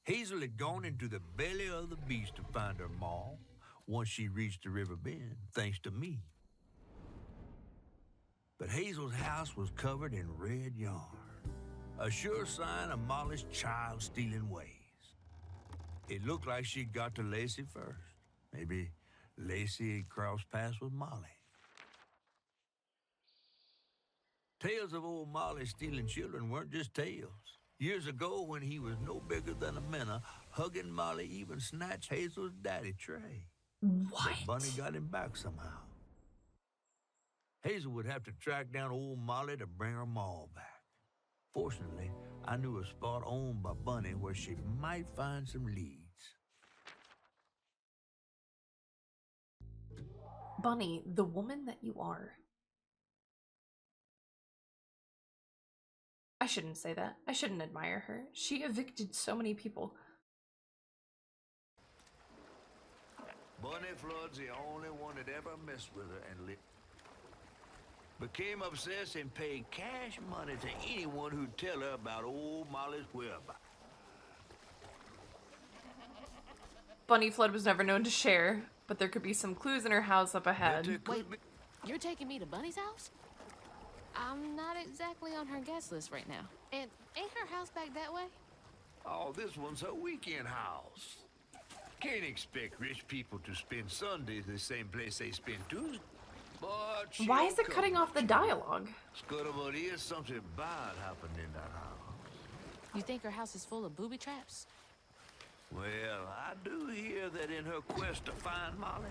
Hazel had gone into the belly of the beast to find her ma once she reached the river bend, thanks to me. But Hazel's house was covered in red yarn, a sure sign of Molly's child-stealing ways. It looked like she'd got to Lacey first. Maybe Lacey had crossed paths with Molly. Tales of old Molly stealing children weren't just tales. Years ago, when he was no bigger than a minnow, hugging Molly even snatched Hazel's daddy, Trey. But Bunny What? got him back somehow. Hazel would have to track down old Molly to bring her ma back. Fortunately, I knew a spot owned by Bunny where she might find some leads. Bunny, the woman that you are. I shouldn't say that. I shouldn't admire her. She evicted so many people. Bunny Flood's the only one that ever messed with her and became obsessed and paid cash money to anyone who'd tell her about old Molly's whereabouts. Bunny Flood was never known to share, but there could be some clues in her house up ahead. Wait, you're taking me to Bunny's house? I'm not exactly on her guest list right now. And ain't her house back that way? Oh, this one's her weekend house. Can't expect rich people to spend Sundays the same place they spend Tuesdays. But Why is it cutting off the dialogue? Scuttlebutt is something bad happened in that house. You think her house is full of booby traps? Well, I do hear that in her quest to find Molly,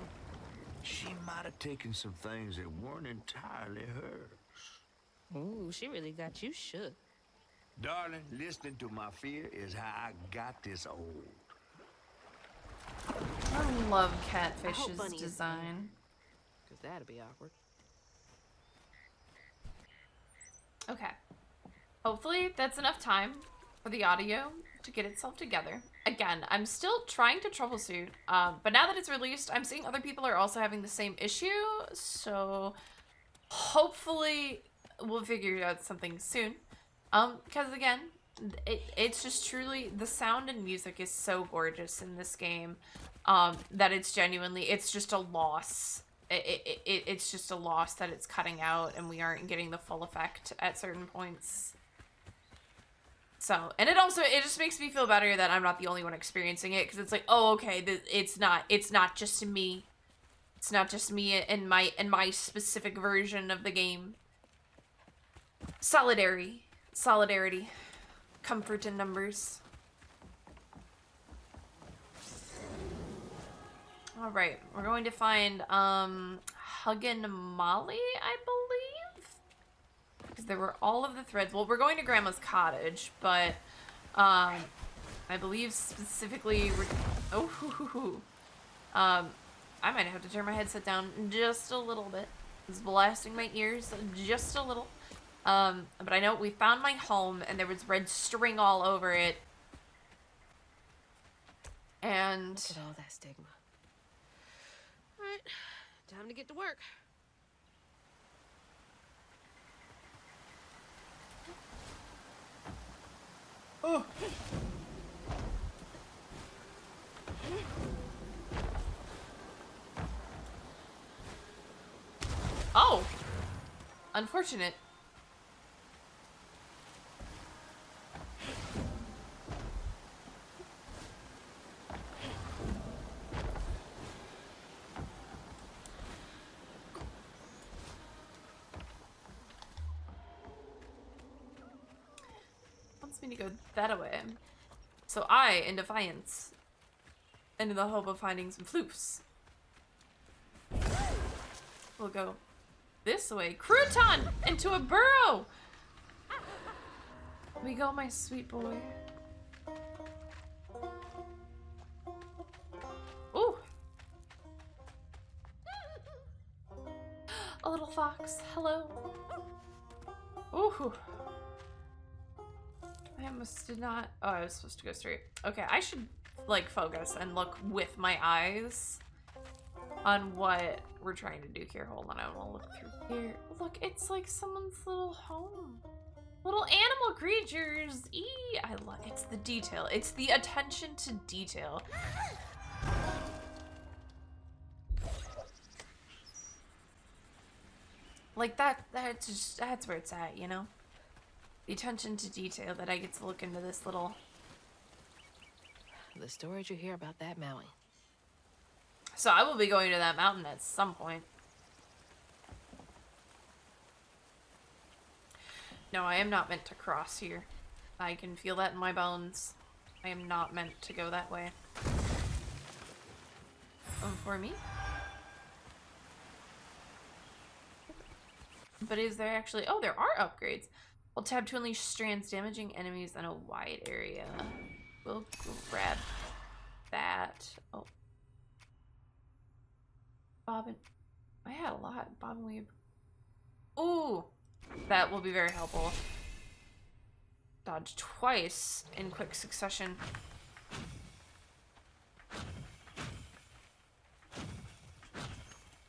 she might have taken some things that weren't entirely hers. Ooh, she really got you shook. Darling, listening to my fear is how I got this old. I love Catfish's Bunny is design. Because that'd be awkward. Okay. Hopefully that's enough time for the audio to get itself together. Again, I'm still trying to troubleshoot, but now that it's released, I'm seeing other people are also having the same issue, so hopefully we'll figure out something soon. Because again, it's just truly, the sound and music is so gorgeous in this game, that it's genuinely, it's just a loss. It's just a loss that it's cutting out and we aren't getting the full effect at certain points. So, and it just makes me feel better that I'm not the only one experiencing it, because it's like, oh, okay, it's not just me. It's not just me and my specific version of the game. Solidarity, comfort in numbers. All right, we're going to find Huggin' Molly, I believe, because there were all of the threads. Well, we're going to Grandma's cottage, but I believe specifically I might have to turn my headset down just a little bit. It's blasting my ears just a little. But I know we found my home and there was red string all over it. And Look at all that stigma. All right, time to get to work. oh. Oh, unfortunate. Wants me to go that way. So I, in defiance, and in the hope of finding some floofs, we'll go this way. Crouton! Into a burrow! We go, my sweet boy. Ooh! A little fox. Hello. Ooh. I almost did not. Oh, I was supposed to go straight. Okay, I should, like, focus and look with my eyes on what we're trying to do here. Hold on, I want to look through here. Look, it's like someone's little home. Little animal creatures. I love it's the detail. It's the attention to detail. Like that's where it's at, you know? The attention to detail that I get to look into this little. The stories you hear about that Maui. So I will be going to that mountain at some point. No, I am not meant to cross here. I can feel that in my bones. I am not meant to go that way. For me? But is there actually... Oh, there are upgrades. Well, tab to unleash strands damaging enemies in a wide area. We'll grab that. Oh. Bobbin. I had a lot. Bobbin weave. Ooh! That will be very helpful. Dodge twice in quick succession.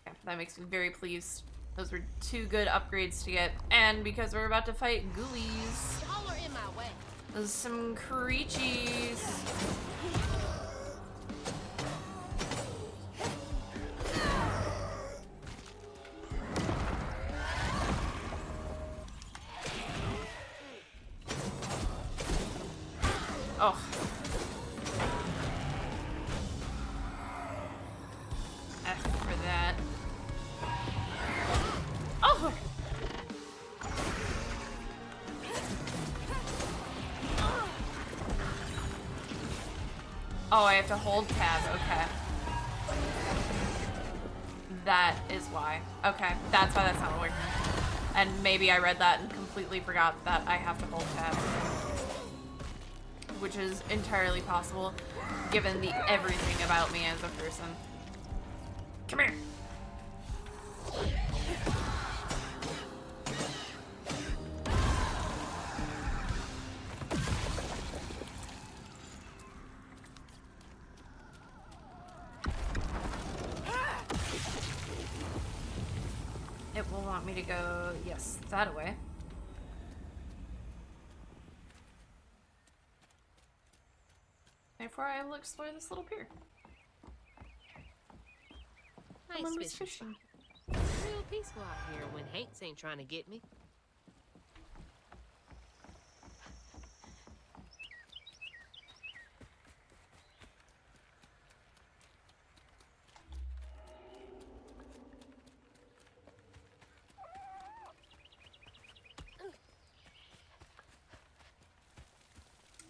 Yeah, that makes me very pleased. Those were 2 good upgrades to get. And because we're about to fight ghoulies. Y'all are in my way. There's some creachies. Oh. F for that. Oh! Oh, I have to hold tab. Okay. That is why. Okay, that's why that's not working. And maybe I read that and completely forgot that I have to hold tab. Which is entirely possible, given the everything about me as a person. Come here. It will want me to go, yes, that way. Therefore, I will explore this little pier. Nice fishing. Real peaceful out here when Hanks ain't trying to get me.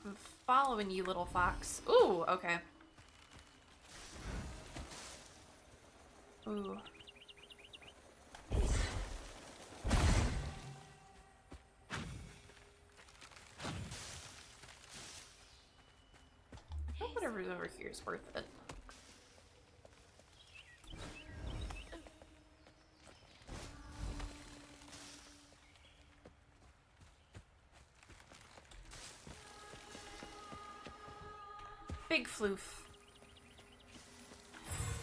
I'm following you, little fox. Ooh, okay. Ooh. I hope whatever's over here is worth it. Big floof.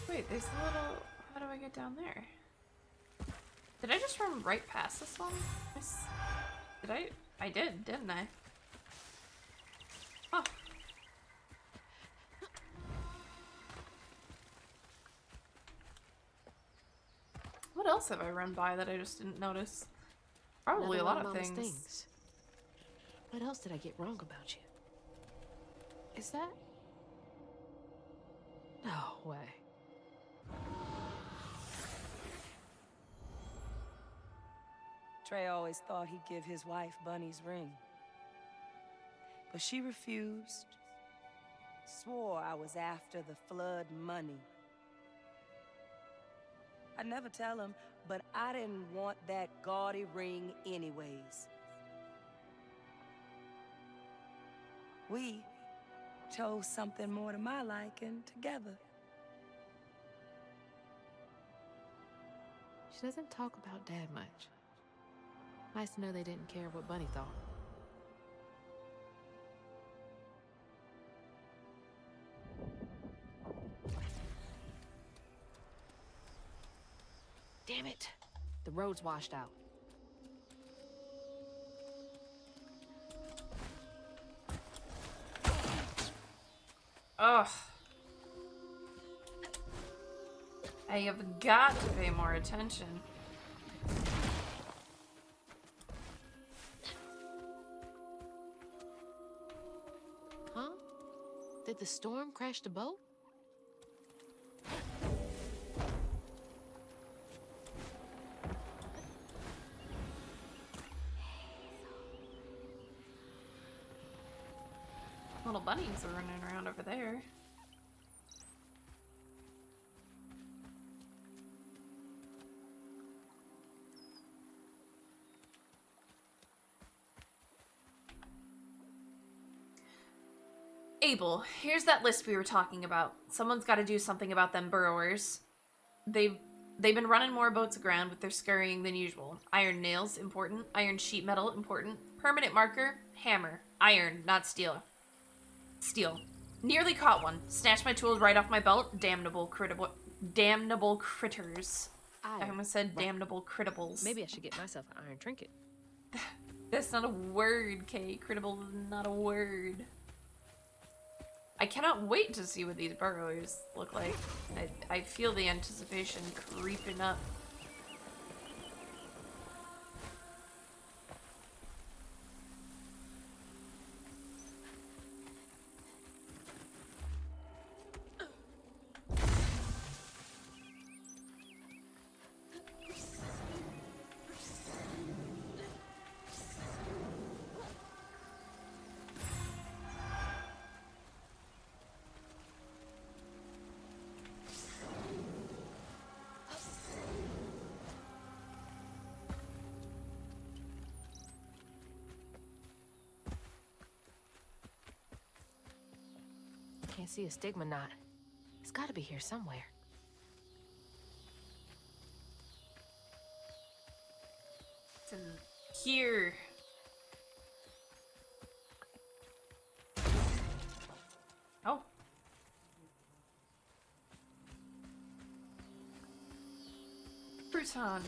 Wait, there's a little... How do I get down there? Did I just run right past this one? Did I? I did, didn't I? Oh. What else have I run by that I just didn't notice? Probably a lot of things. What else did I get wrong about you? Is that... No way. Trey always thought he'd give his wife Bunny's ring. But she refused. Swore I was after the flood money. I'd never tell him, but I didn't want that gaudy ring anyways. We chose something more to my liking together. She doesn't talk about Dad much. Nice to know they didn't care what Bunny thought. Damn it! The road's washed out. Ugh. I have got to pay more attention. Huh? Did the storm crash the boat? Little bunnies are running around over there. Abel, here's that list we were talking about. Someone's got to do something about them burrowers. They've been running more boats aground with their scurrying than usual. Iron nails, important. Iron sheet metal, important. Permanent marker, hammer. Iron, not steel. Steel. Nearly caught one. Snatched my tools right off my belt. Damnable critters. I almost said damnable crittables. Maybe I should get myself an iron trinket. That's not a word, Kay. Crittable is not a word. I cannot wait to see what these burrowers look like. I feel the anticipation creeping up. Can't see a stigma knot. It's got to be here somewhere. It's in here. Oh. Crouton.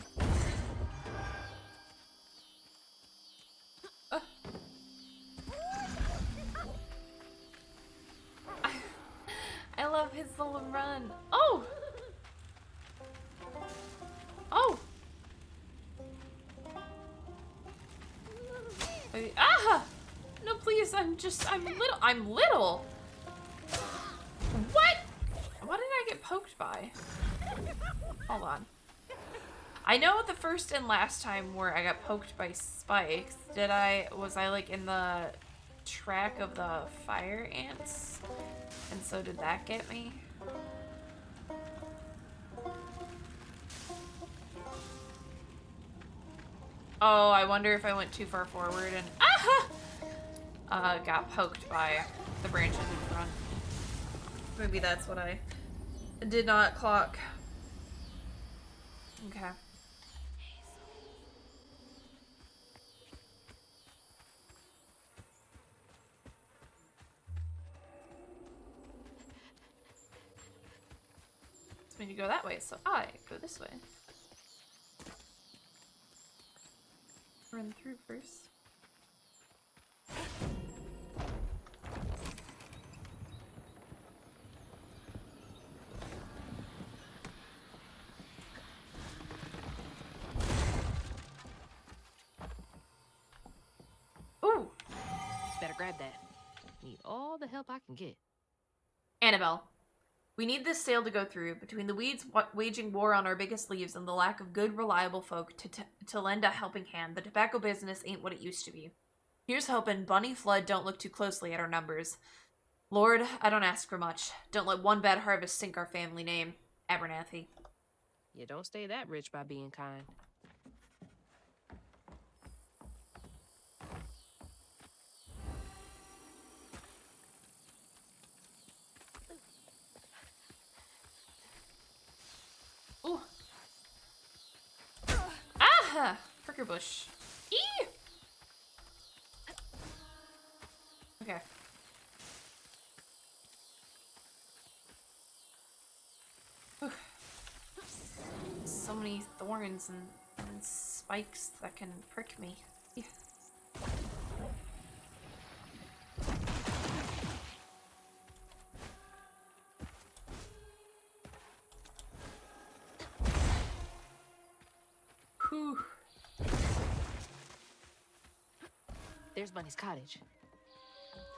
I love his little run. Oh! Oh! Ah! No, please, I'm little. What? What did I get poked by? Hold on. I know the first and last time where I got poked by spikes, was I like in the track of the fire ants? And so did that get me? Oh, I wonder if I went too far forward and got poked by the branches in front. Maybe that's what I did not clock. Okay. Me to go that way, so I go this way. Run through first. Ooh! Better grab that. Need all the help I can get. Annabelle. We need this sale to go through. Between the weeds waging war on our biggest leaves and the lack of good, reliable folk to lend a helping hand, the tobacco business ain't what it used to be. Here's hoping Bunny Flood don't look too closely at our numbers. Lord, I don't ask for much. Don't let one bad harvest sink our family name. Abernathy. You don't stay that rich by being kind. Ooh. Ah! Pricker bush. Eee! Okay. Whew. So many thorns and spikes that can prick me. Yeah. There's Bunny's cottage.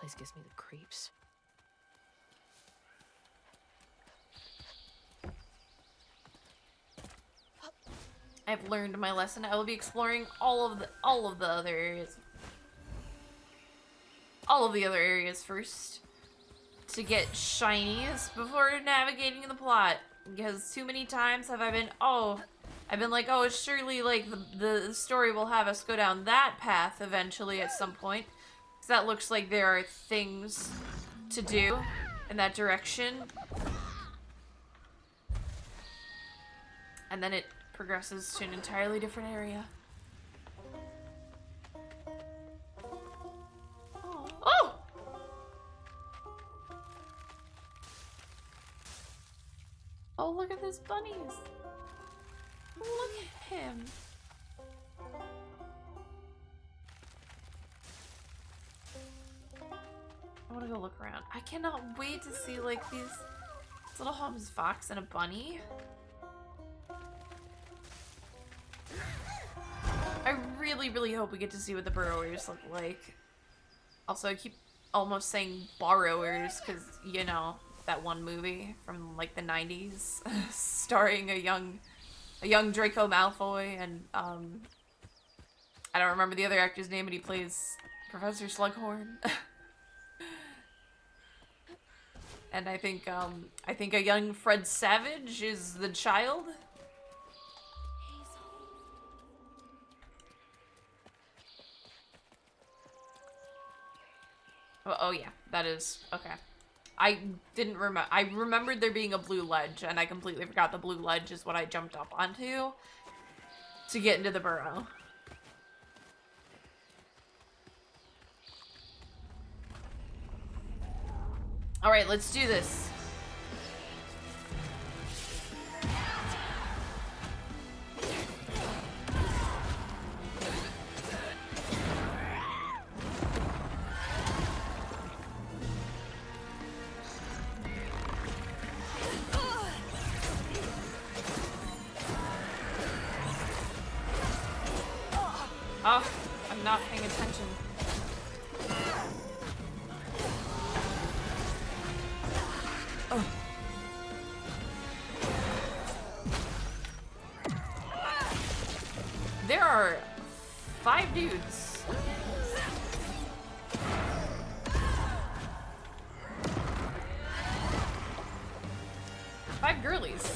Place gives me the creeps. I've learned my lesson. I will be exploring all of the other areas. All of the other areas first to get shinies before navigating the plot. Because too many times have I been, I've been like, oh, surely like the story will have us go down that path eventually at some point. Because that looks like there are things to do in that direction. And then it progresses to an entirely different area. Oh! Oh, look at these bunnies. Look at him. I want to go look around. I cannot wait to see like these little homes, fox and a bunny. I really, really hope we get to see what the burrowers look like. Also, I keep almost saying borrowers because, you know, that one movie from like the 90s starring a young Draco Malfoy and I don't remember the other actor's name, but he plays Professor Slughorn. And I think a young Fred Savage is the child. Oh yeah, that is okay. I didn't remember. I remembered there being a blue ledge, and I completely forgot the blue ledge is what I jumped up onto to get into the burrow. All right, let's do this. Oh, I'm not paying attention. Oh. There are 5 dudes. Five girlies.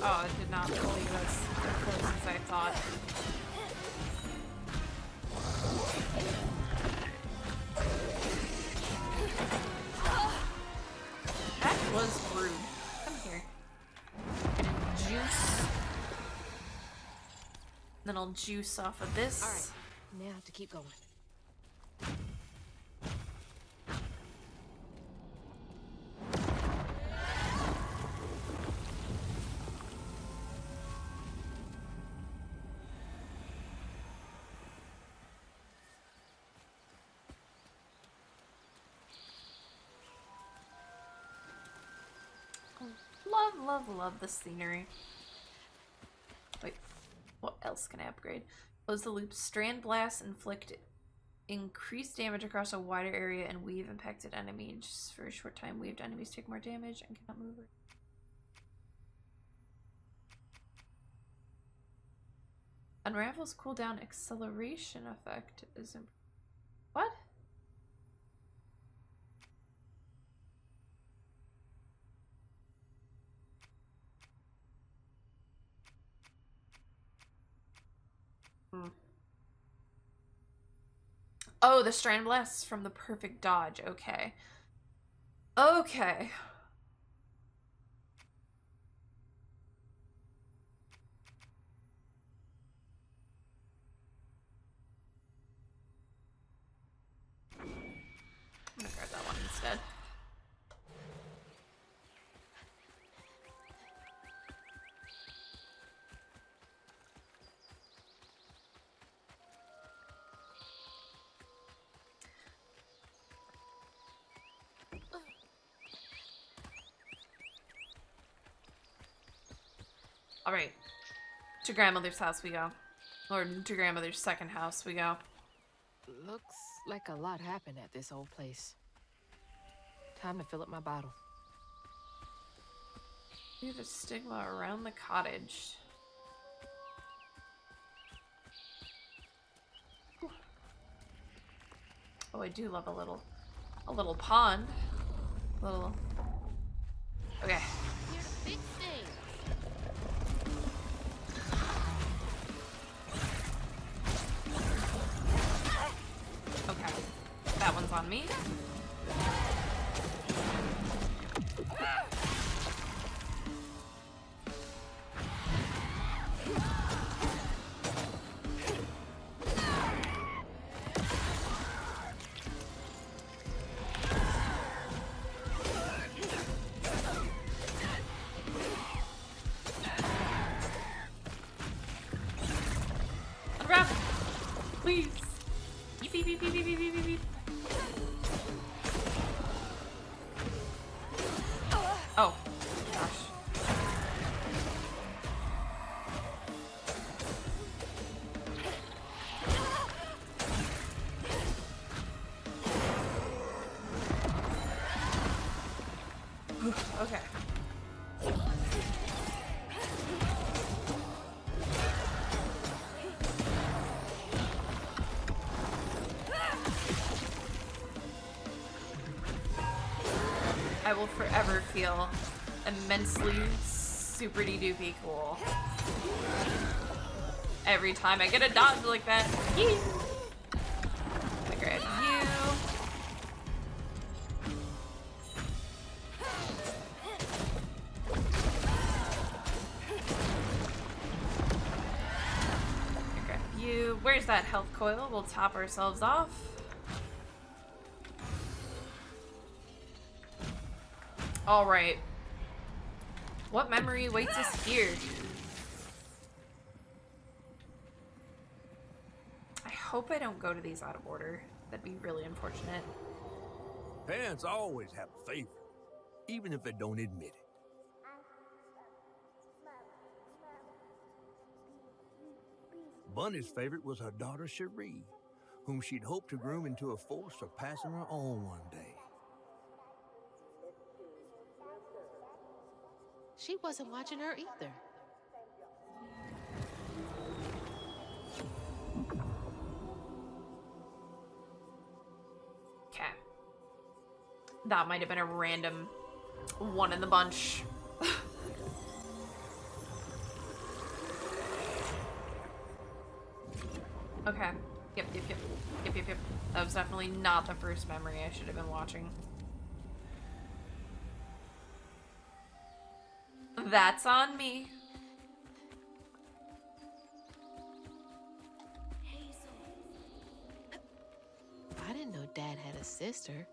Oh, I did not believe us as close as I thought. That was rude. Come here. Juice. Then I'll juice off of this. All right, now to keep going. Love the scenery. Wait, what else can I upgrade? Close the loop. Strand Blast inflict increased damage across a wider area and weave impacted enemies for a short time. Weaved enemies take more damage and cannot move. Unravel's cooldown acceleration effect is what? Oh, the Strand Blast from the perfect dodge. Okay. Okay. I'm gonna grab that one instead. All right. To grandmother's house we go. Or to grandmother's second house we go. Looks like a lot happened at this old place. Time to fill up my bottle. Leave the stigma around the cottage. Whew. Oh, I do love a little pond. Little. Okay. Here to fix things. Okay. That one's on me. Unwrap! Please! Beep, beep, beep, beep, beep, beep, beep, beep. Oh, gosh. Okay. I will forever feel immensely super-de-doopy cool every time I get a dodge like that. Yee! I grab you. I grab you. Where's that health coil? We'll top ourselves off. All right. What memory waits us here? I hope I don't go to these out of order. That'd be really unfortunate. Parents always have a favorite, even if they don't admit it. Bunny's favorite was her daughter Cherie, whom she'd hoped to groom into a force surpassing her own one day. She wasn't watching her either. Okay. That might have been a random one in the bunch. Okay. Yep. That was definitely not the first memory I should have been watching. That's on me. I didn't know Dad had a sister.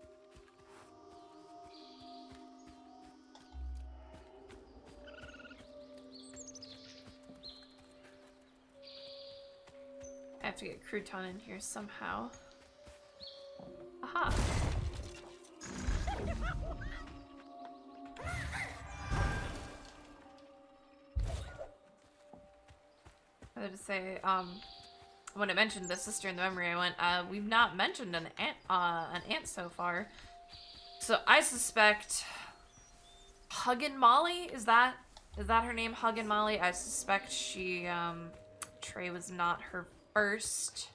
I have to get Crouton in here somehow. Aha. I had to say, when I mentioned the sister in the memory, I went, we've not mentioned an aunt so far. So I suspect Huggin' Molly, is that her name, Huggin' Molly? I suspect she, Trey was not her first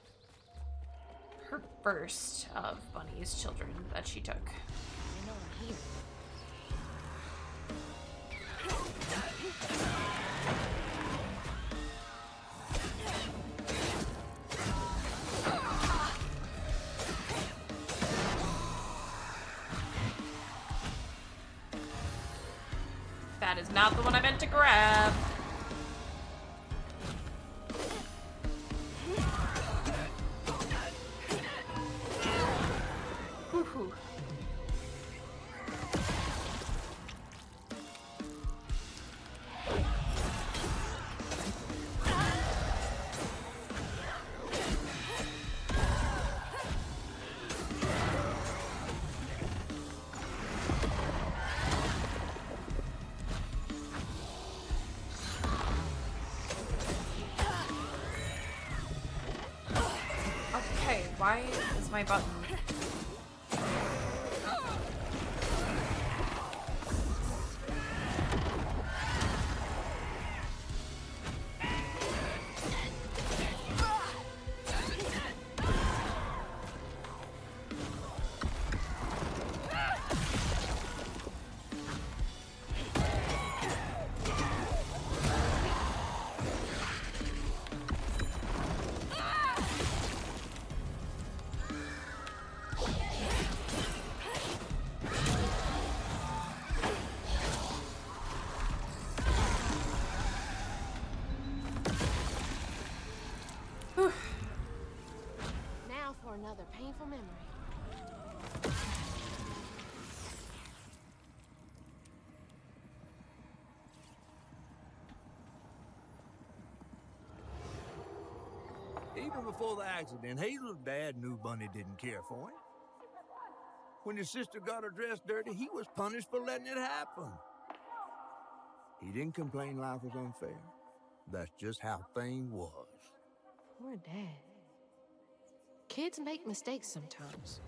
of Bunny's children that she took. You know I'm here. That is not the one I meant to grab. Woohoo. Why is my button? Now for another painful memory. Even before the accident, Hazel's dad knew Bunny didn't care for him. When his sister got her dress dirty, he was punished for letting it happen. He didn't complain life was unfair. That's just how things was. Poor Dad. Kids make mistakes sometimes.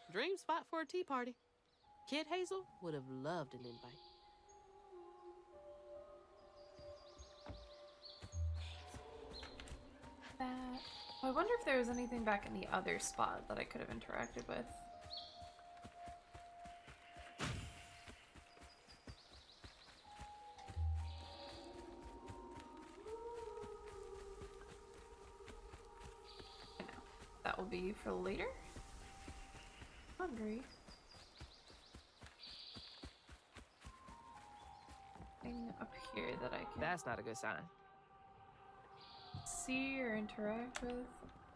Dream spot for a tea party. Kid Hazel would have loved an invite. I wonder if there was anything back in the other spot that I could have interacted with. That will be for later. Hungry. Thing up here that I can That's not a good sign. see or interact with.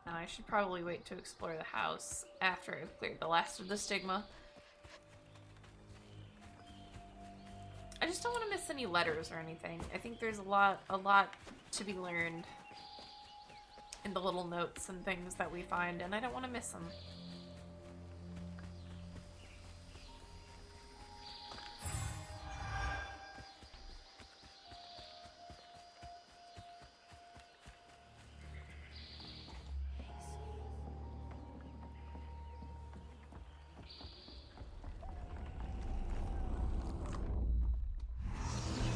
No, I should probably wait to explore the house after I've cleared the last of the stigma. I just don't want to miss any letters or anything. I think there's a lot to be learned in the little notes and things that we find, and I don't want to miss them.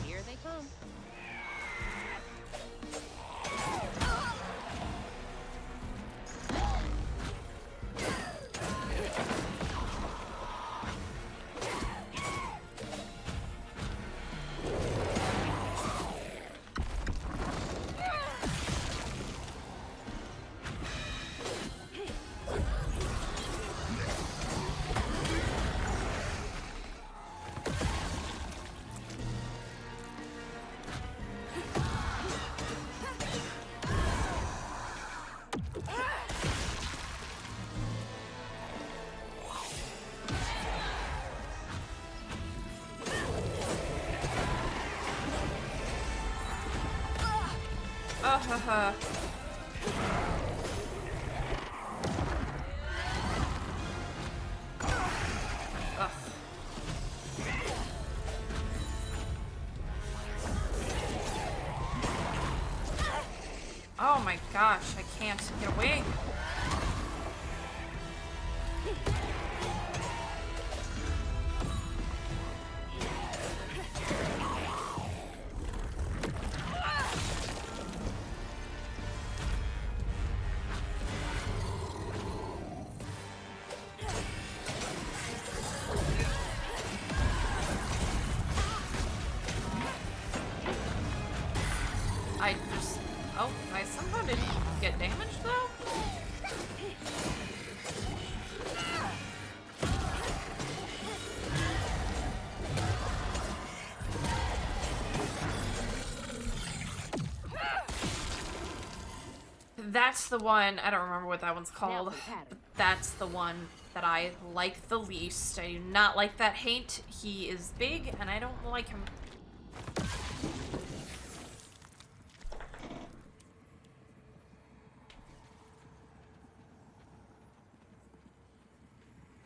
Here they come. Haha. Oh my gosh, I can't get away. Oh, I somehow didn't get damaged though? That's the one. I don't remember what that one's called. That's the one that I like the least. I do not like that Haint. He is big, and I don't like him.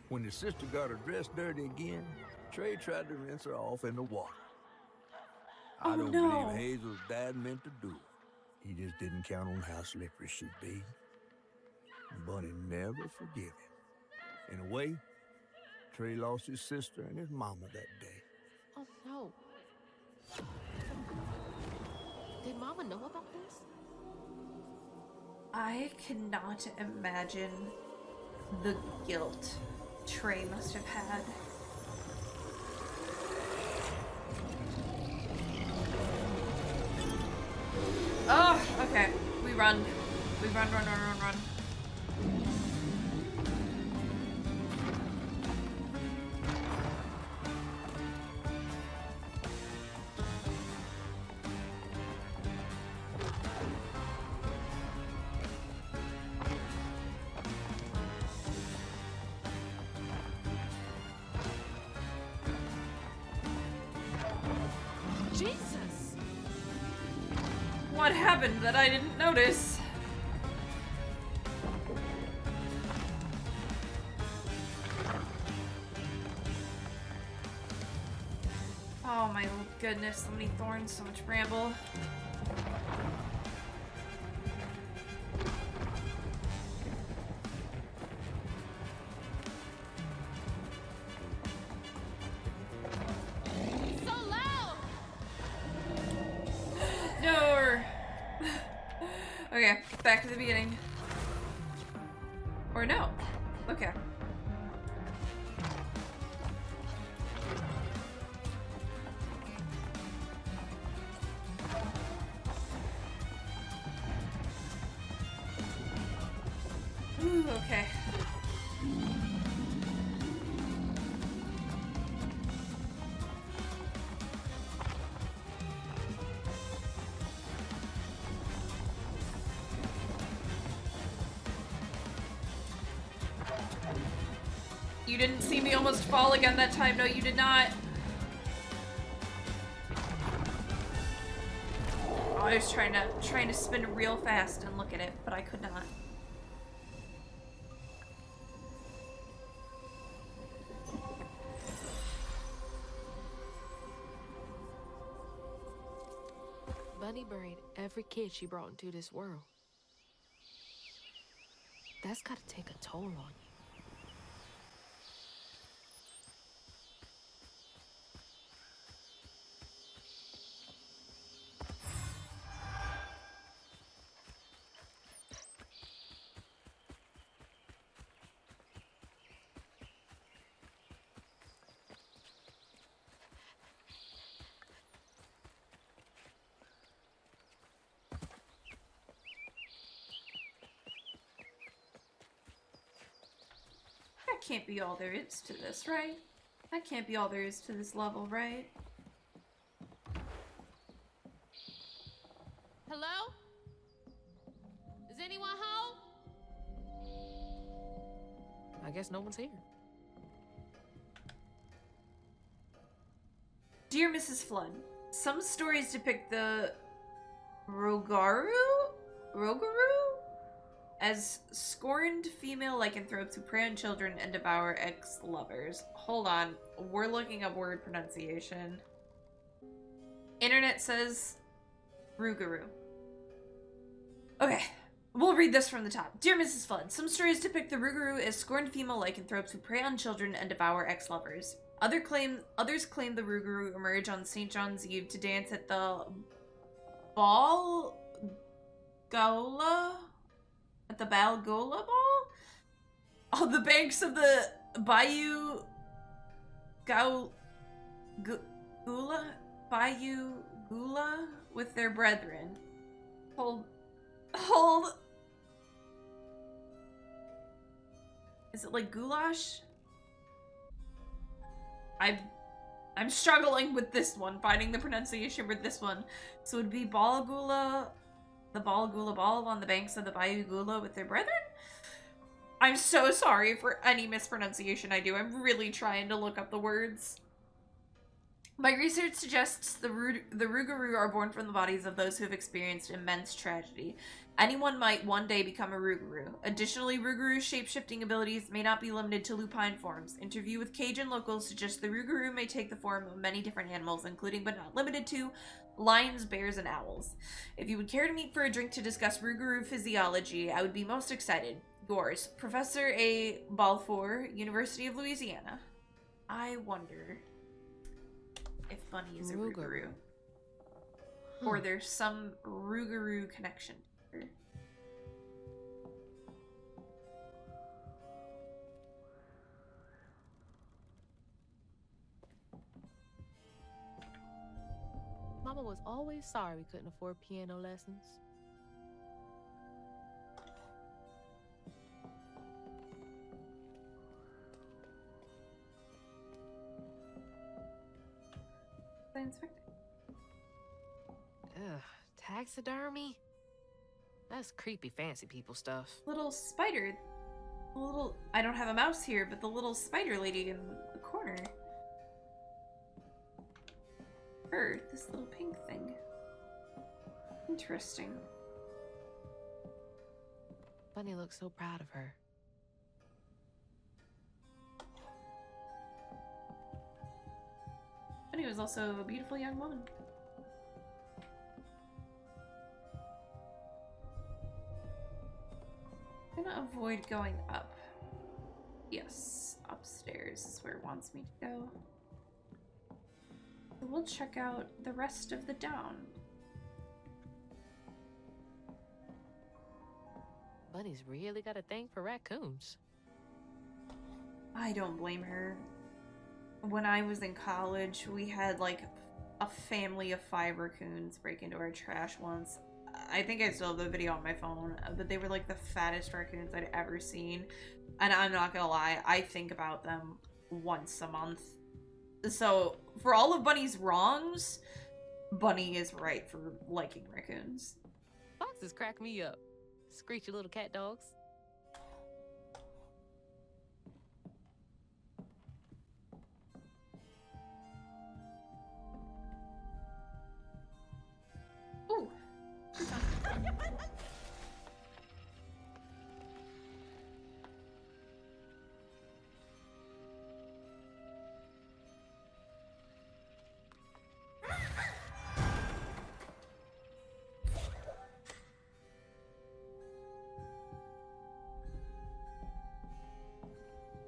When his sister got her dress dirty again, Trey tried to rinse her off in the water. I don't believe Hazel's dad meant to do it. He just didn't count on how slippery she'd be. Bunny never forgive him. In a way, Trey lost his sister and his mama that day. Oh, no. Did Mama know about this? I cannot imagine the guilt Trey must have had. Oh, okay. We run. We run. Jesus! What happened that I didn't notice? Oh my goodness, so many thorns, so much bramble. So loud! No! Okay, back to the beginning. Or no. Okay. Ooh, okay. You didn't see me almost fall again that time. No, you did not. Oh, I was trying to spin real fast and look at it, but I could not. Bunny buried every kid she brought into this world. That's gotta take a toll on you. That can't be all there is to this, right? That can't be all there is to this level, right? Hello? Is anyone home? I guess no one's here. Dear Mrs. Flood, some stories depict the Rogaru as scorned female lycanthropes who prey on children and devour ex-lovers. Hold on, we're looking up word pronunciation. Internet says Rougarou. Okay, we'll read this from the top. Dear Mrs. Flood, some stories depict the Rougarou as scorned female lycanthropes who prey on children and devour ex-lovers. Others claim the Rougarou emerge on St. John's Eve to dance at the Bal Gaula Ball? On the banks of the Bayou Gula with their brethren. Hold. Is it like goulash? I'm struggling with this one, finding the pronunciation with this one. So it would be Balagula, the Balagula Ball on the banks of the Bayou Gula with their brethren? I'm so sorry for any mispronunciation I do. I'm really trying to look up the words. My research suggests the Rougarou are born from the bodies of those who have experienced immense tragedy. Anyone might one day become a Rougarou. Additionally, Rougarou's shape-shifting abilities may not be limited to lupine forms. Interview with Cajun locals suggests the Rougarou may take the form of many different animals, including but not limited to lions, bears, and owls. If you would care to meet for a drink to discuss Rougarou physiology, I would be most excited. Yours, Professor A. Balfour, University of Louisiana. I wonder if Bunny is a Rougarou. Or there's some Rougarou connection here. Mama was always sorry we couldn't afford piano lessons. Ugh, taxidermy? That's creepy fancy people stuff. Little spider. I don't have a mouse here, but the little spider lady in the corner. Her, this little pink thing. Interesting. Bunny looks so proud of her. Bunny was also a beautiful young woman. I'm gonna avoid going up. Yes, upstairs is where it wants me to go. So we'll check out the rest of the down. Bunny's really got a thing for raccoons. I don't blame her. When I was in college, we had like a family of 5 raccoons break into our trash once. I think I still have the video on my phone, but they were like the fattest raccoons I'd ever seen. And I'm not gonna lie, I think about them once a month. So, for all of Bunny's wrongs, Bunny is right for liking raccoons. Foxes crack me up. Screechy little cat dogs. Ooh.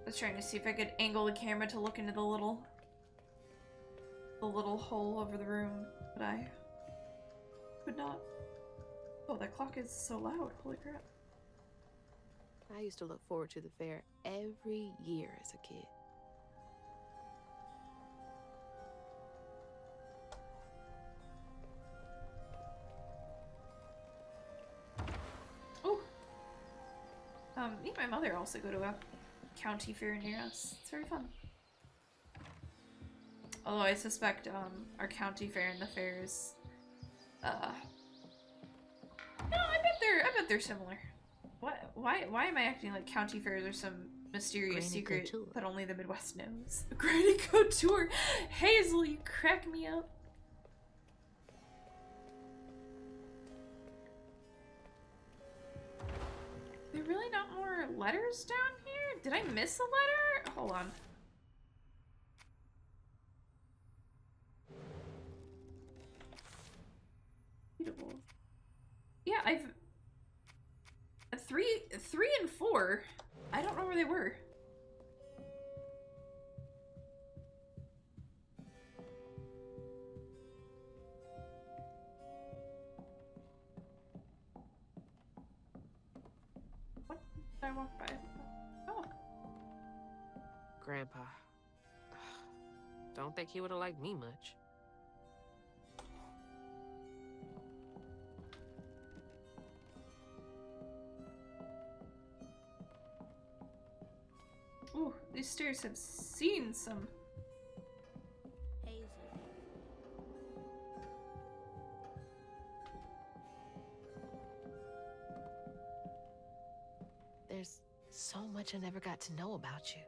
I was trying to see if I could angle the camera to look into the little hole over the room, but I could not. Oh, that clock is so loud. Holy crap. I used to look forward to the fair every year as a kid. Oh. Me and my mother also go to a county fair near us. It's very fun. Although I suspect our county fair and the fairs no, I bet they're similar. Why am I acting like county fairs are some mysterious Granny secret Couture. that only the Midwest knows? Granny Couture! Hazel, you crack me up. There really not more letters down here? Did I miss a letter? Hold on. Beautiful. Yeah, I've 3 and 4. I don't know where they were. What did I walk by? Oh. Grandpa. Don't think he would have liked me much. Ooh, these stairs have seen some. There's so much I never got to know about you.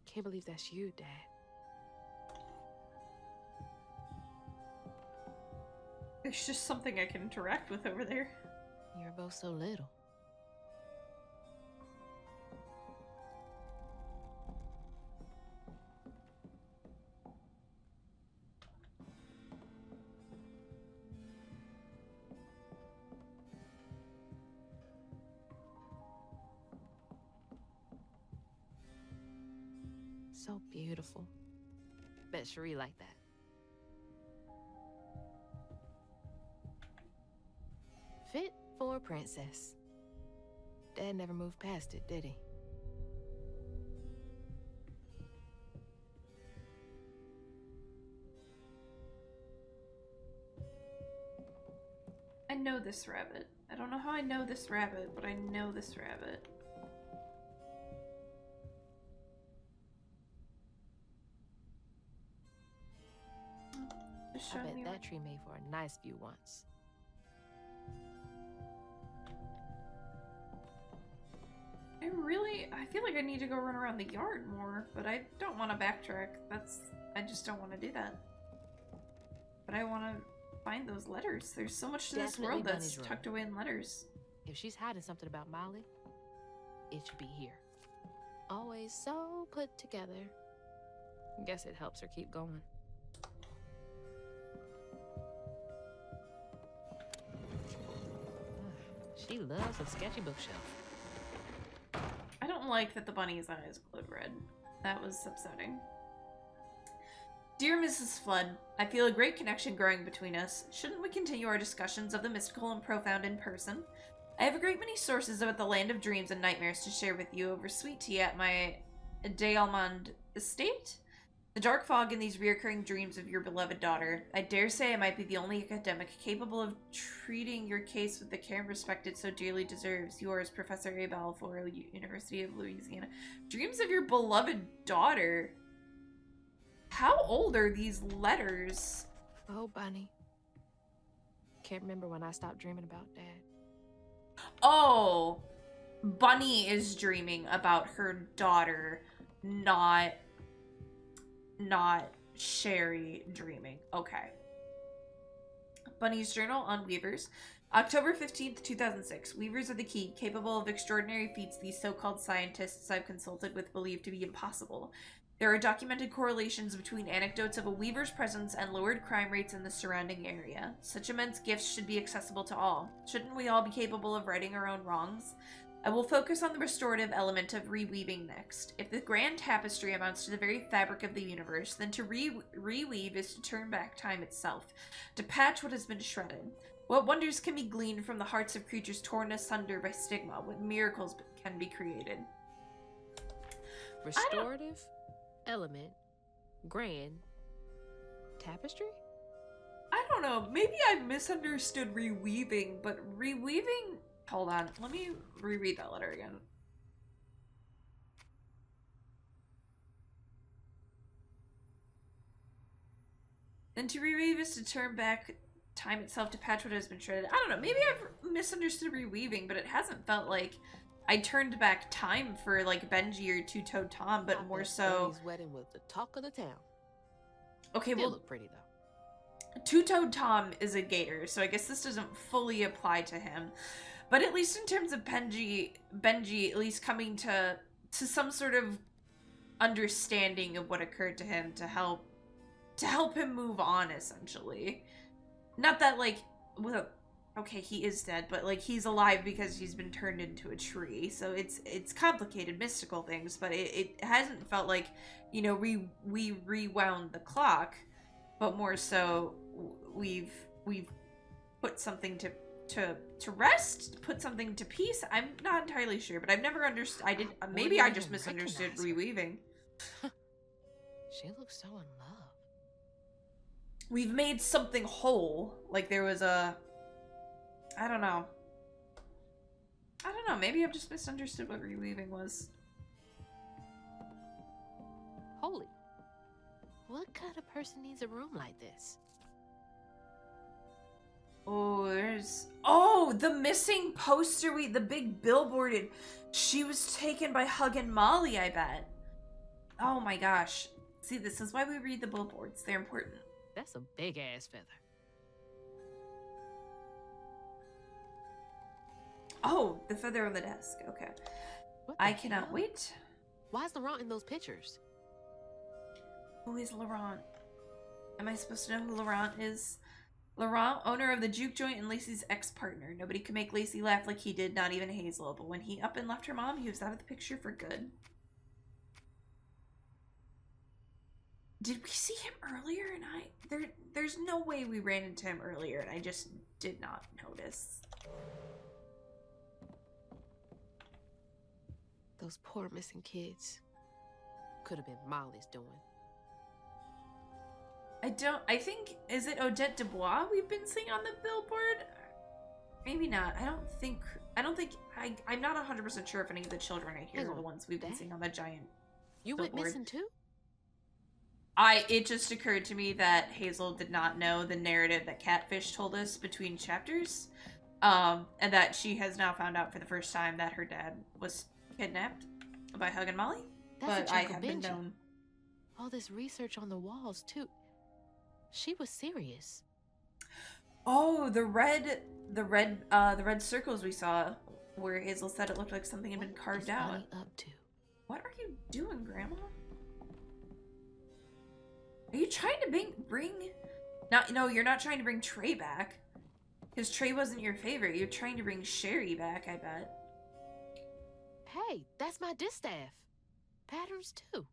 Can't believe that's you, Dad. There's just something I can interact with over there. You're both so little. So beautiful. Bet Cherie like that. Fit for a princess. Dad never moved past it, did he? I know this rabbit. I don't know how I know this rabbit, but I know this rabbit. Just I showing bet me that tree made for a nice view once. I feel like I need to go run around the yard more, but I don't want to backtrack. I just don't want to do that. But I want to find those letters. There's so much to this Definitely world that's Bunny's room. tucked away in letters. If she's hiding something about Molly, it should be here. Always so put together. Guess it helps her keep going. She loves a sketchy bookshelf. I don't like that the bunny's eyes glowed red. That was upsetting. Dear Mrs. Flood, I feel a great connection growing between us. Shouldn't we continue our discussions of the mystical and profound in person? I have a great many sources about the land of dreams and nightmares to share with you over sweet tea at my D'Almond estate. The dark fog in these reoccurring dreams of your beloved daughter. I dare say I might be the only academic capable of treating your case with the care and respect it so dearly deserves. Yours, Professor A. Balfour, University of Louisiana. Dreams of your beloved daughter? How old are these letters? Oh, Bunny. Can't remember when I stopped dreaming about Dad. Oh, Bunny is dreaming about her daughter, not Sherry dreaming. Okay. Bunny's journal on Weavers. October 15th, 2006. Weavers are the key, capable of extraordinary feats these so-called scientists I've consulted with believe to be impossible. There are documented correlations between anecdotes of a weaver's presence and lowered crime rates in the surrounding area. Such immense gifts should be accessible to all. Shouldn't we all be capable of righting our own wrongs? I will focus on the restorative element of reweaving next. If the grand tapestry amounts to the very fabric of the universe, then to reweave is to turn back time itself, to patch what has been shredded. What wonders can be gleaned from the hearts of creatures torn asunder by stigma? What miracles can be created? Restorative, element, grand, tapestry? I don't know. Maybe I misunderstood reweaving, but reweaving... Hold on. Let me reread that letter again. Then to reweave is to turn back time itself to patch what has been shredded. I don't know. Maybe I've misunderstood reweaving, but it hasn't felt like I turned back time for like Benji or Two-Toed Tom, but more so... Bunny's wedding was the talk of the town. Okay, They well, look pretty though. Two-Toed Tom is a gator, so I guess this doesn't fully apply to him. But at least in terms of Benji at least coming to some sort of understanding of what occurred to him to help him move on, essentially. Not that, like, well, okay, he is dead, but, like, he's alive because he's been turned into a tree. So it's complicated, mystical things, but it hasn't felt like, you know, we rewound the clock, but more so we've put something to rest, put something to peace. I'm not entirely sure, but I've never understood. Maybe I just misunderstood reweaving. She looks so in love. We've made something whole. Like there was a... I don't know. Maybe I've just misunderstood what reweaving was. Holy. What kind of person needs a room like this? the missing poster, the big billboard, she was taken by Hug and Molly, I bet. Oh my gosh. See, this is why we read the billboards. They're important. That's a big ass feather. Oh, the feather on the desk. Okay. What the I cannot hell? wait. Why is Laurent in those pictures? Who is Laurent? Am I supposed to know who Laurent is? Laurent, owner of the juke joint and Lacey's ex-partner. Nobody could make Lacey laugh like he did, not even Hazel. But when he up and left her mom, he was out of the picture for good. Did we see him earlier? And there's no way we ran into him earlier, and I just did not notice. Those poor missing kids. Could have been Molly's doing. I think, is it Odette Dubois we've been seeing on the billboard? Maybe not. I'm not 100% sure if any of the children I hear Hang are the on, ones we've been that- seeing on the giant You went billboard. missing too? It just occurred to me that Hazel did not know the narrative that Catfish told us between chapters, and that she has now found out for the first time that her dad was kidnapped by Hug and Molly. That's But what I Uncle have been Benji. known. All this research on the walls too. She was serious. Oh, the red circles we saw, where Hazel said it looked like something had been carved What's out. Bonnie up to? What are you doing, Grandma? Are you trying to bring? No, you're not trying to bring Trey back, because Trey wasn't your favorite. You're trying to bring Sherry back, I bet. Hey, that's my distaff. Patterns too.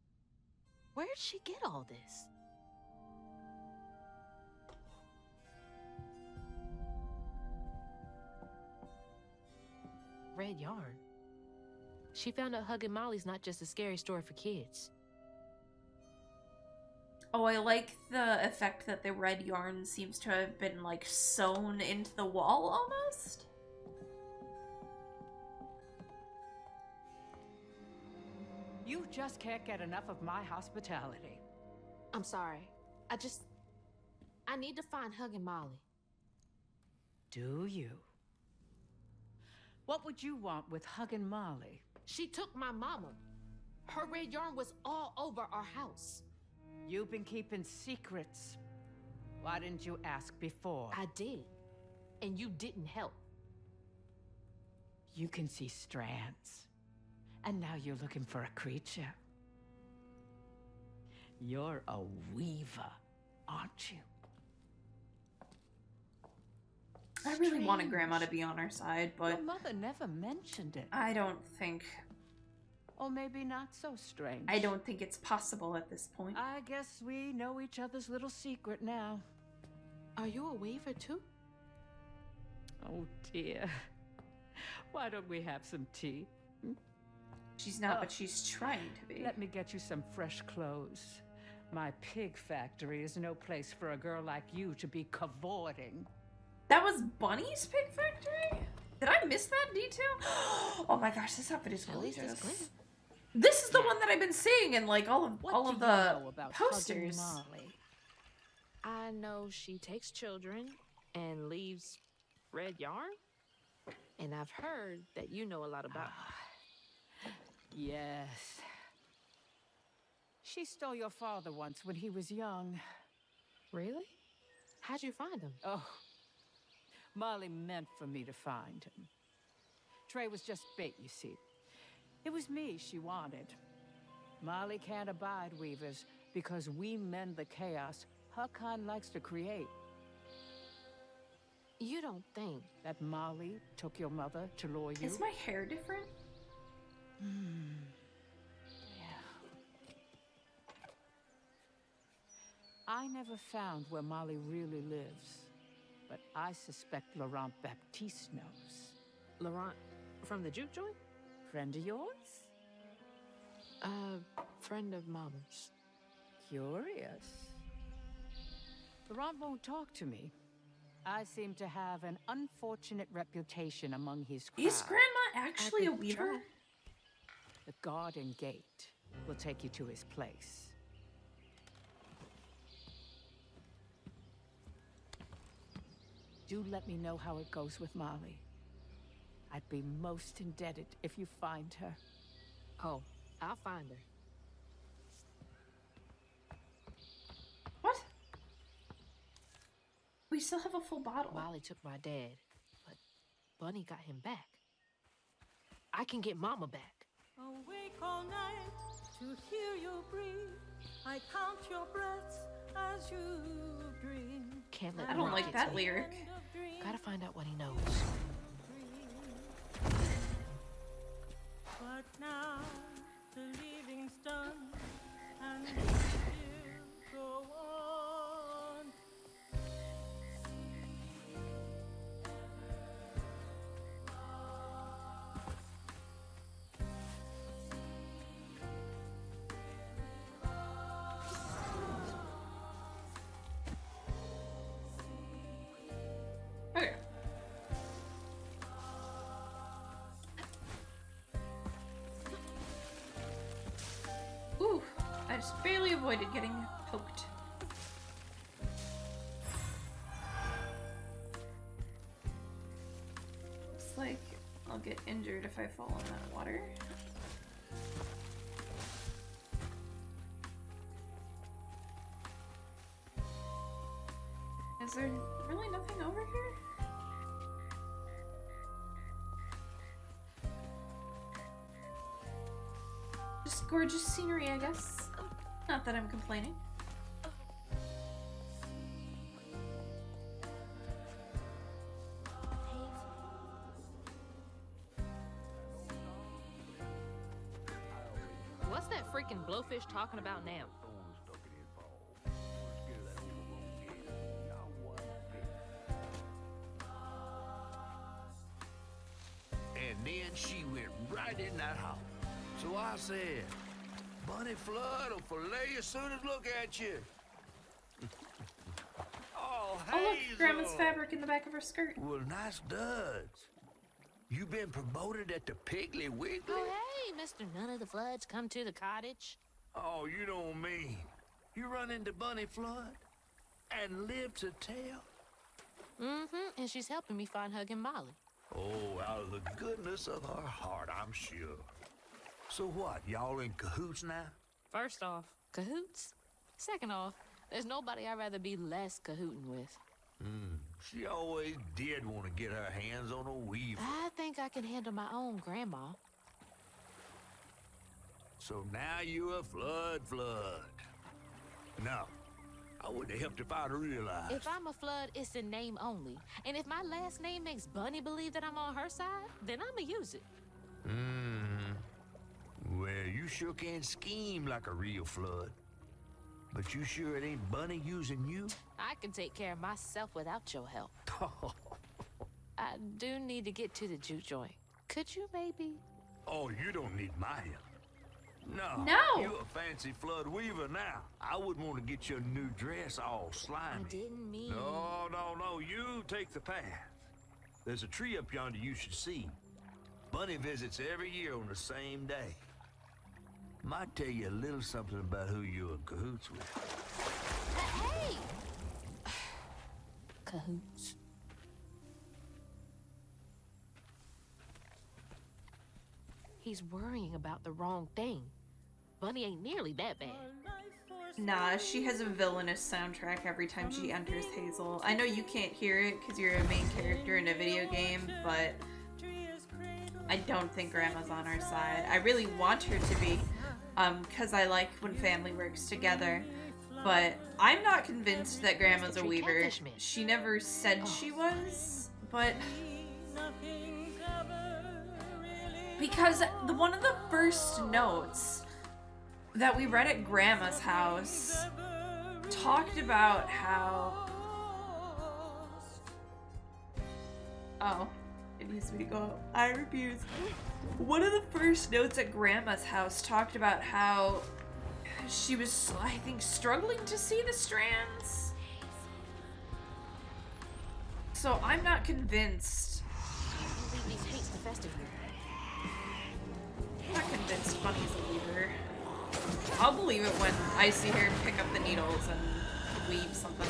Where'd she get all this? Red yarn. She found out Hug and Molly's not just a scary story for kids. Oh, I like the effect that the red yarn seems to have been, like, sewn into the wall, almost. You just can't get enough of my hospitality. I'm sorry. I need to find Hug and Molly. Do you? What would you want with Hug and Molly? She took my mama. Her red yarn was all over our house. You've been keeping secrets. Why didn't you ask before? I did. And you didn't help. You can see strands. And now you're looking for a creature. You're a weaver, aren't you? I really wanted Strange. Grandma to be on our side, but Your mother never mentioned it. I don't think Or maybe not so strange. I don't think it's possible at this point. I guess we know each other's little secret now. Are you a weaver too? Oh dear. Why don't we have some tea? She's not, but she's trying to be. Let me get you some fresh clothes. My pig factory is no place for a girl like you to be cavorting. That was Bunny's pig factory? Did I miss that detail? Oh my gosh, this outfit is At least it's gorgeous. clean. This is the one that I've been seeing in like all of What all do of you the know about posters. Hug and Molly? I know she takes children and leaves red yarn. And I've heard that you know a lot about her. Yes. She stole your father once when he was young. Really? How'd you find him? Oh, Molly meant for me to find him. Trey was just bait, you see. It was me she wanted. Molly can't abide weavers because we mend the chaos her kind likes to create. You don't think. That Molly took your mother to lure you? Is my hair different? I never found where Molly really lives, but I suspect Laurent Baptiste knows. Laurent from the juke joint? Friend of yours? Friend of Mama's. Curious. Laurent won't talk to me. I seem to have an unfortunate reputation among his crowd. Is Grandma actually a could weaver? try. The garden gate will take you to his place. Do let me know how it goes with Molly. I'd be most indebted if you find her. Oh, I'll find her. What? We still have a full bottle. Molly took my dad, but Bunny got him back. I can get Mama back. Awake all night to hear you breathe. I count your breaths as you dream. Can't let I the don't rock like get that to me. lyric. End of dreams, Gotta find out what he knows. but now the leaving's done, and we still go on. Okay. Ooh, I just barely avoided getting poked. Looks like I'll get injured if I fall in that water. Is there really nothing over here? Just gorgeous scenery, I guess. Not that I'm complaining. What's that freaking blowfish talking about now? And then she went right in that house. So I said, Bunny Flood will fillet you as soon as look at you. Oh, Oh look, Hazel. Grandma's fabric in the back of her skirt. Well, nice duds. You been promoted at the Piggly Wiggly? Oh, hey, Mr. None of the Floods, come to the cottage. Oh, you don't mean. You run into Bunny Flood and live to tell? Mm-hmm, and she's helping me find Huggin' Molly. Oh, out of the goodness of her heart, I'm sure. So what, y'all in cahoots now? First off, cahoots. Second off, there's nobody I'd rather be less cahooting with. She always did want to get her hands on a weaver. I think I can handle my own grandma. So now you're a flood. No, I wouldn't have helped if I'd realized. If I'm a Flood, it's in name only. And if my last name makes Bunny believe that I'm on her side, then I'ma use it. Well, you sure can scheme like a real flood. But you sure it ain't Bunny using you? I can take care of myself without your help. I do need to get to the juke joint. Could you maybe? Oh, you don't need my help. No. No. You're a fancy flood weaver now. I wouldn't want to get your new dress all slimy. I didn't mean... No. You take the path. There's a tree up yonder you should see. Bunny visits every year on the same day. Might tell you a little something about who you're in cahoots with. Hey! Cahoots. He's worrying about the wrong thing. Bunny ain't nearly that bad. Nah, she has a villainous soundtrack every time she enters Hazel. I know you can't hear it because you're a main character in a video game, but I don't think Grandma's on our side. I really want her to be, because I like when family works together. But I'm not convinced that Grandma's a Tree weaver. catfish man. She never said she was, but... Because one of the first notes that we read at Grandma's house talked about how... Oh, it needs me to go up. I refuse. One of the first notes at Grandma's house talked about how she was, I think, struggling to see the strands. So I'm not convinced. He hates the festive year. I'm not convinced Bunny's a weaver. I'll believe it when I see her pick up the needles and weave something.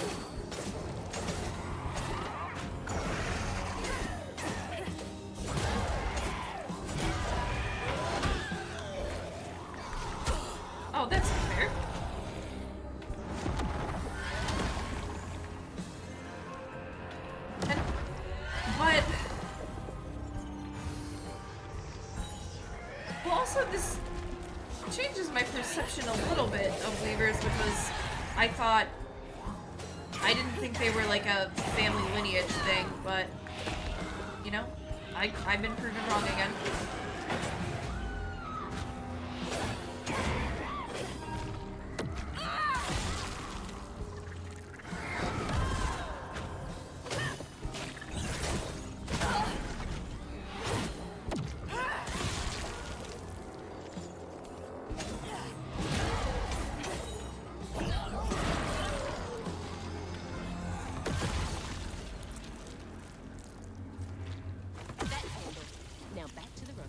also, this changes my perception a little bit of weavers, because I didn't think they were like a family lineage thing, but, you know, I've been proven wrong again. Now back to the road.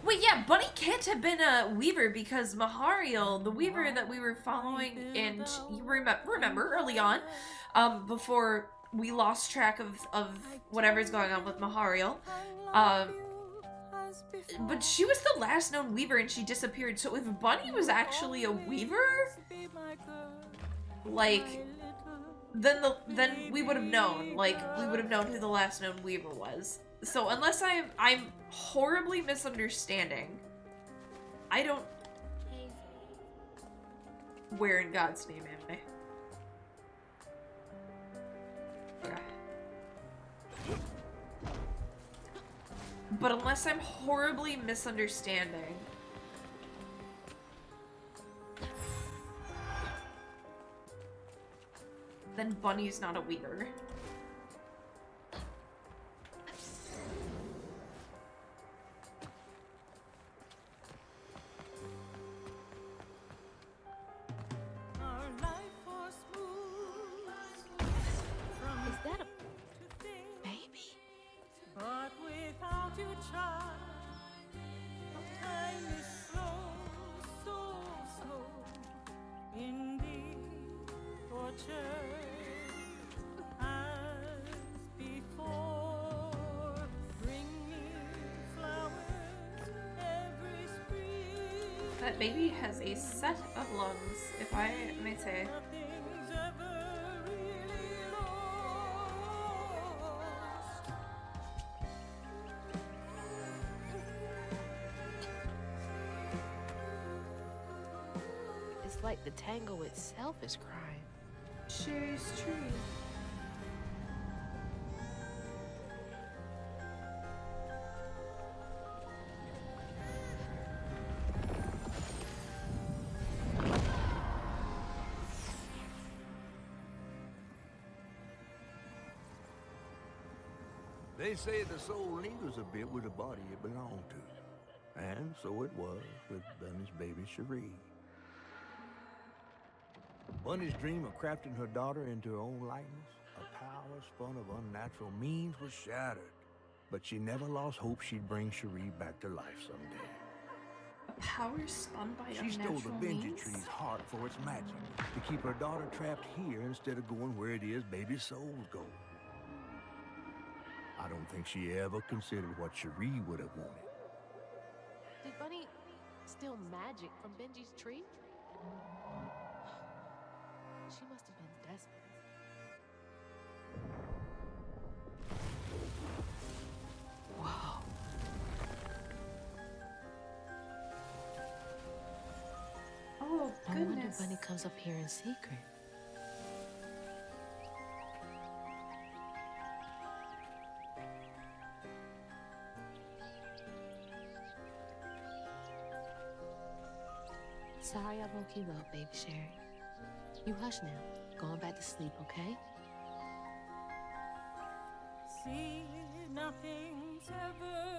Wait, yeah, Bunny can't have been a weaver because Mahariel, the weaver that we were following, and you remember early on, before we lost track of whatever's going on with Mahariel, but she was the last known weaver and she disappeared. So if Bunny was actually a weaver, like, then we would have known, like, we would have known who the last known weaver was. So unless I'm horribly misunderstanding, I don't. Where in God's name am I? Okay. But unless I'm horribly misunderstanding, then Bunny's not a weaver. Our life was smooth from Is that a to thing, baby? but without you, child, time is slow, so slow. Indeed, torture as before. Bring me flowers every spring. That baby has a set of lungs, if I may say. Nothing's ever really lost. It's like the tango itself is crying. Cherry's tree. They say the soul lingers a bit with the body it belonged to. And so it was with Bunny's baby Cherie. Bunny's dream of crafting her daughter into her own likeness, a power spun of unnatural means, was shattered. But she never lost hope she'd bring Cherie back to life someday. A power spun by She stole unnatural the Benji means? tree's heart for its magic, to keep her daughter trapped here instead of going where it is baby souls go. I don't think she ever considered what Cherie would have wanted. Did Bunny steal magic from Benji's tree? She must have been desperate. Whoa. Oh, I wonder goodness. Bunny comes up here in secret. Sorry I woke you up, baby Sherry. You hush now. Going back to sleep, okay? See, nothing's ever